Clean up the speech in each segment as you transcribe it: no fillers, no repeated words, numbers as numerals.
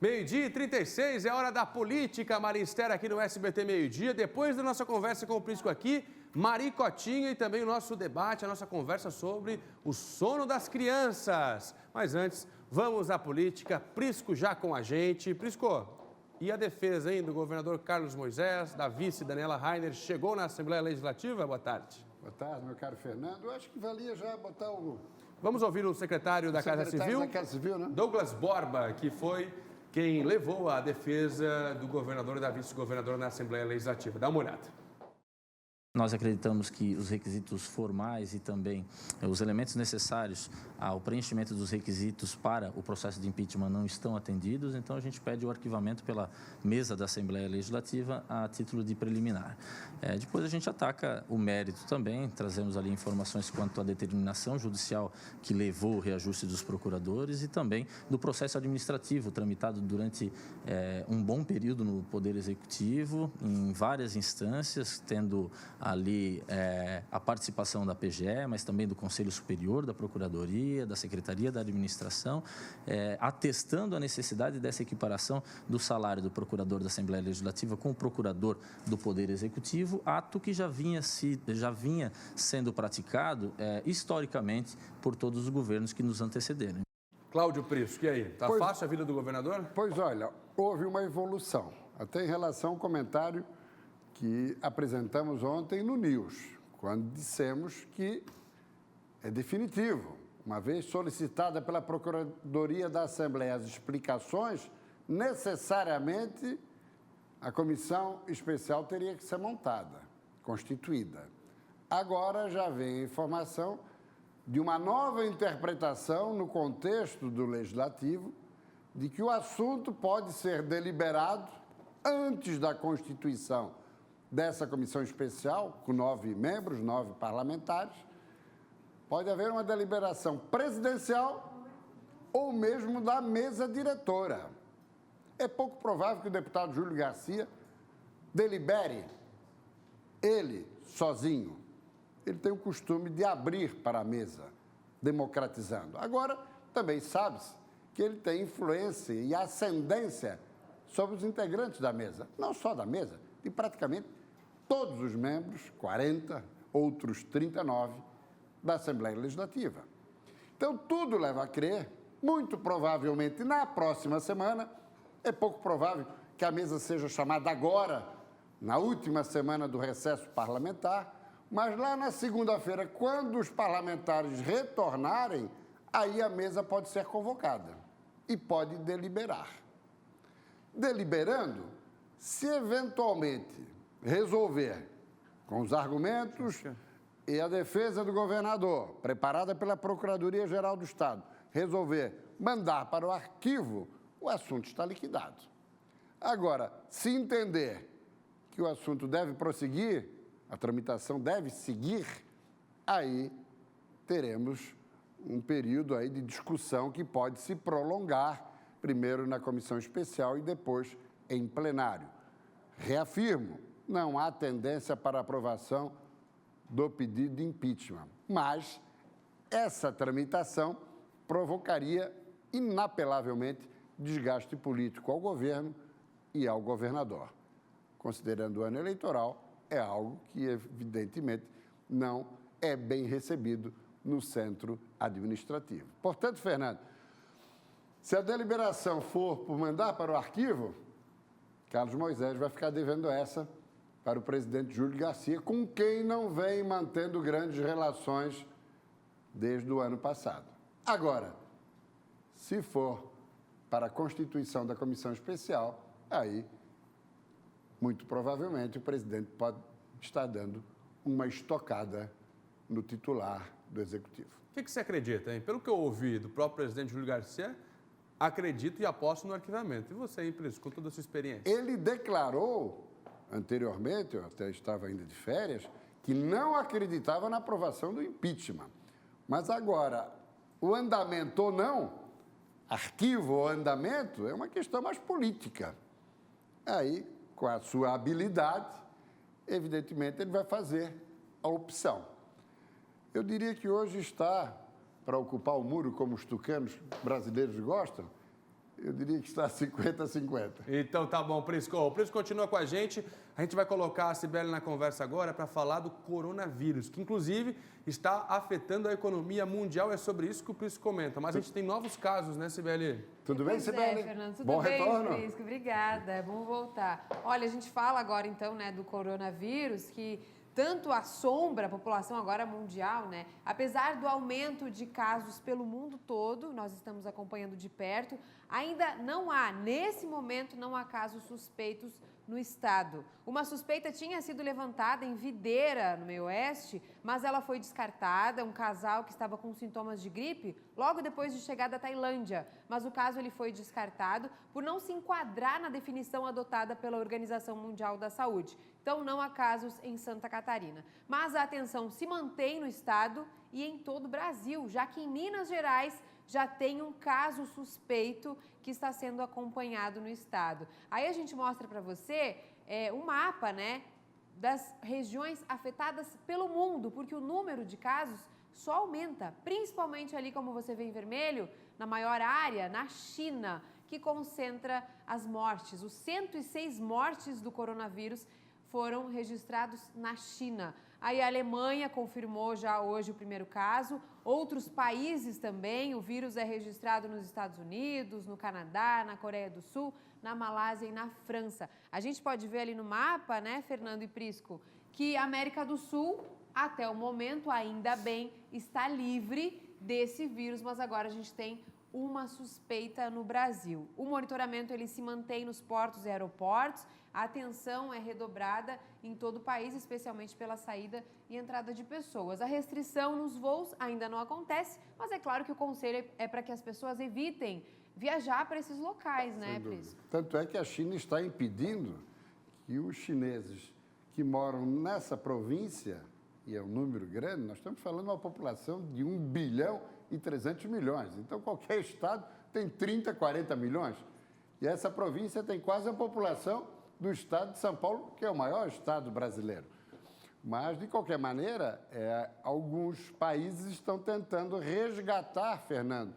12h36, é hora da política, Maristela, aqui no SBT Meio-Dia. Depois da nossa conversa com o Prisco aqui, Maricotinha e também o nosso debate, a nossa conversa sobre o sono das crianças. Mas antes, vamos à política. Prisco já com a gente. Prisco, e a defesa, hein, do governador Carlos Moisés, da vice Daniela Rainer, chegou na Assembleia Legislativa? Boa tarde. Boa tarde, meu caro Fernando. Eu acho que valia já botar o... Vamos ouvir o secretário da Casa Civil, né? Douglas Borba, que foi quem levou a defesa do governador e da vice-governadora na Assembleia Legislativa. Dá uma olhada. Nós acreditamos que os requisitos formais e também os elementos necessários ao preenchimento dos requisitos para o processo de impeachment não estão atendidos, então a gente pede o arquivamento pela mesa da Assembleia Legislativa a título de preliminar. Depois a gente ataca o mérito também, trazemos ali informações quanto à determinação judicial que levou o reajuste dos procuradores e também do processo administrativo tramitado durante um bom período no Poder Executivo, em várias instâncias, tendo ali a participação da PGE, mas também do Conselho Superior da Procuradoria, da Secretaria da Administração, atestando a necessidade dessa equiparação do salário do procurador da Assembleia Legislativa com o procurador do Poder Executivo, ato que já vinha sendo praticado historicamente por todos os governos que nos antecederam. Cláudio Prisco, e aí? Está fácil a vida do governador? Pois olha, houve uma evolução, até em relação ao comentário que apresentamos ontem no News, quando dissemos que é definitivo. Uma vez solicitada pela Procuradoria da Assembleia as explicações, necessariamente a comissão especial teria que ser montada, constituída. Agora já vem a informação de uma nova interpretação no contexto do Legislativo de que o assunto pode ser deliberado antes da constituição dessa comissão especial, com 9 membros, 9 parlamentares. Pode haver uma deliberação presidencial ou mesmo da mesa diretora. É pouco provável que o deputado Júlio Garcia delibere ele sozinho. Ele tem o costume de abrir para a mesa, democratizando. Agora, também sabe-se que ele tem influência e ascendência sobre os integrantes da mesa. Não só da mesa, de praticamente todos os membros, 40, outros 39, da Assembleia Legislativa. Então, tudo leva a crer, muito provavelmente na próxima semana, é pouco provável que a mesa seja chamada agora, na última semana do recesso parlamentar, mas lá na segunda-feira, quando os parlamentares retornarem, aí a mesa pode ser convocada e pode deliberar. Deliberando, se eventualmente resolver, com os argumentos e a defesa do governador, preparada pela Procuradoria-Geral do Estado, resolver mandar para o arquivo, o assunto está liquidado. Agora, se entender que o assunto deve prosseguir, a tramitação deve seguir, aí teremos um período aí de discussão que pode se prolongar, primeiro na comissão especial e depois em plenário. Reafirmo, não há tendência para aprovação do pedido de impeachment, mas essa tramitação provocaria inapelavelmente desgaste político ao governo e ao governador. Considerando o ano eleitoral, é algo que, evidentemente, não é bem recebido no centro administrativo. Portanto, Fernando, se a deliberação for por mandar para o arquivo, Carlos Moisés vai ficar devendo essa para o presidente Júlio Garcia, com quem não vem mantendo grandes relações desde o ano passado. Agora, se for para a constituição da comissão especial, aí, muito provavelmente, o presidente pode estar dando uma estocada no titular do Executivo. O que você acredita, hein? Pelo que eu ouvi do próprio presidente Júlio Garcia, acredito e aposto no arquivamento. E você, hein, Prisco, com toda a sua experiência? Ele declarou anteriormente, eu até estava ainda de férias, que não acreditava na aprovação do impeachment. Mas agora, o andamento ou não, arquivo ou andamento, é uma questão mais política. Aí, com a sua habilidade, evidentemente, ele vai fazer a opção. Eu diria que hoje está, para ocupar o muro, como os tucanos brasileiros gostam, Eu diria que está 50-50. Então tá bom, Prisco. O Prisco continua com a gente. A gente vai colocar a Cibele na conversa agora para falar do coronavírus, que inclusive está afetando a economia mundial. É sobre isso que o Prisco comenta. Mas a gente tem novos casos, né, Cibele? Tudo bem, Cibele? Fernando, tudo Bom bem, retorno. Prisco? Obrigada, é bom voltar. Olha, a gente fala agora então, né, do coronavírus, que tanto assombra a população agora mundial, né? Apesar do aumento de casos pelo mundo todo, nós estamos acompanhando de perto, ainda não há, nesse momento, não há casos suspeitos no estado. Uma suspeita tinha sido levantada em Videira, no meio oeste, mas ela foi descartada, um casal que estava com sintomas de gripe, logo depois de chegar da Tailândia. Mas o caso ele foi descartado por não se enquadrar na definição adotada pela Organização Mundial da Saúde. Então, não há casos em Santa Catarina. Mas a atenção se mantém no estado e em todo o Brasil, já que em Minas Gerais já tem um caso suspeito que está sendo acompanhado no estado. Aí a gente mostra para você um mapa, né, das regiões afetadas pelo mundo, porque o número de casos só aumenta, principalmente ali, como você vê em vermelho, na maior área, na China, que concentra as mortes. Os 106 mortes do coronavírus foram registrados na China. Aí a Alemanha confirmou já hoje o primeiro caso, outros países também, o vírus é registrado nos Estados Unidos, no Canadá, na Coreia do Sul, na Malásia e na França. A gente pode ver ali no mapa, né, Fernando e Prisco, que a América do Sul, até o momento, ainda bem, está livre desse vírus, mas agora a gente tem uma suspeita no Brasil. O monitoramento ele se mantém nos portos e aeroportos, a atenção é redobrada em todo o país, especialmente pela saída e entrada de pessoas. A restrição nos voos ainda não acontece, mas é claro que o conselho é para que as pessoas evitem viajar para esses locais, né, Prisco? Tanto é que a China está impedindo que os chineses que moram nessa província, e é um número grande, nós estamos falando de uma população de 1 bilhão e 300 milhões. Então, qualquer estado tem 30, 40 milhões. E essa província tem quase a população do estado de São Paulo, que é o maior estado brasileiro. Mas, de qualquer maneira, alguns países estão tentando resgatar, Fernando,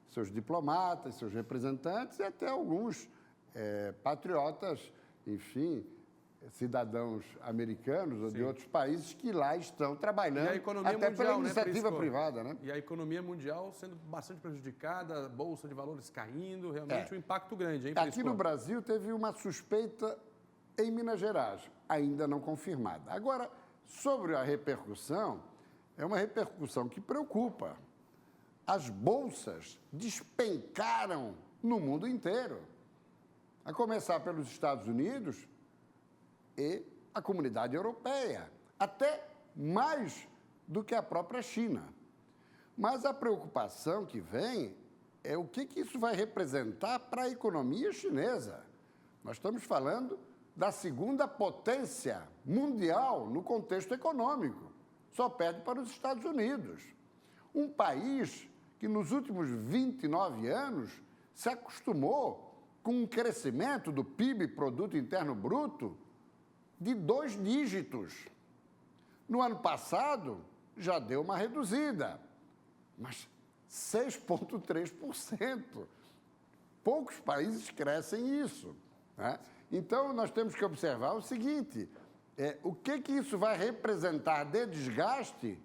seus diplomatas, seus representantes e até alguns patriotas, enfim, cidadãos americanos ou de outros países que lá estão trabalhando, até mundial, pela iniciativa né, privada, né? E a economia mundial sendo bastante prejudicada, a bolsa de valores caindo, realmente um impacto grande, hein, Prisco? Aqui no Brasil teve uma suspeita em Minas Gerais, ainda não confirmada. Agora, sobre a repercussão, é uma repercussão que preocupa. As bolsas despencaram no mundo inteiro, a começar pelos Estados Unidos e a comunidade europeia, até mais do que a própria China. Mas a preocupação que vem é o que isso vai representar para a economia chinesa. Nós estamos falando da segunda potência mundial no contexto econômico, só perde para os Estados Unidos. Um país que nos últimos 29 anos se acostumou com um crescimento do PIB, Produto Interno Bruto, de 2 dígitos. No ano passado, já deu uma reduzida, mas 6,3%. Poucos países crescem isso, né? Então, nós temos que observar o seguinte, o que isso vai representar de desgaste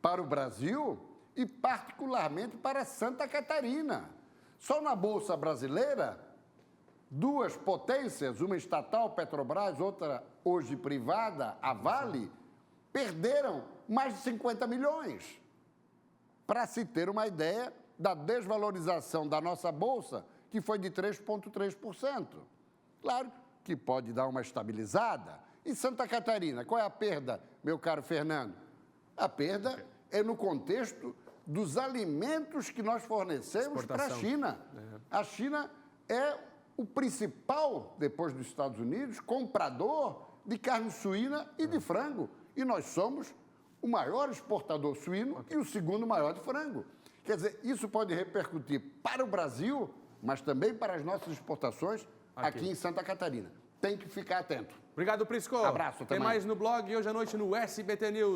para o Brasil e, particularmente, para Santa Catarina. Só na Bolsa Brasileira, 2 potências, uma estatal, Petrobras, outra hoje privada, a Vale, perderam mais de 50 milhões. Para se ter uma ideia da desvalorização da nossa Bolsa, que foi de 3,3%. Claro que pode dar uma estabilizada. E Santa Catarina, qual é a perda, meu caro Fernando? A perda é no contexto dos alimentos que nós fornecemos para a China. A China é o principal, depois dos Estados Unidos, comprador de carne suína e de frango. E nós somos o maior exportador suíno e o segundo maior de frango. Quer dizer, isso pode repercutir para o Brasil, mas também para as nossas exportações aqui em Santa Catarina. Tem que ficar atento. Obrigado, Prisco. Abraço, até Tem mais no blog e hoje à noite no SBT News.